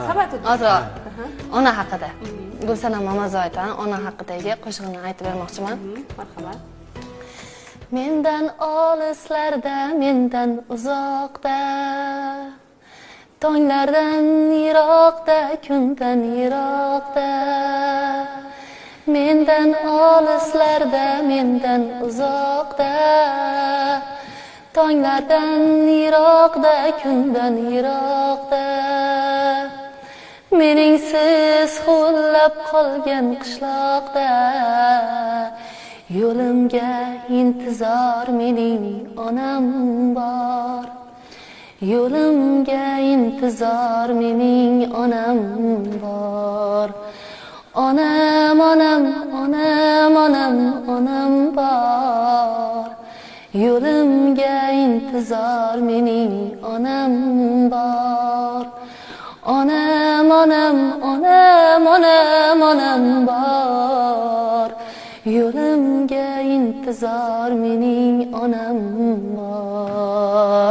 Sabati. Hozir ona haqida. Gulsanam Mamazoitani ona haqidagi qo'shig'ini aytib bermoqchiman. Marhamat. Mendan olislarda, mendan uzoqda, tonglardan yiroqda, kundan yiroqda. Mendan olislarda, mendan uzoqda, tonglardan yiroqda, kundan yiroqda. Meningsiz huvillab qolgan qishloqda, yo'limga intizor mening onam bor. Yo'limga intizor mening onam bor. Onam, onam, onam, onam, onam bor. Yo'limga intizor mening onam bor. Onam, onam, onam, onam, onam bor. Yo'limga intizor mening onam bor.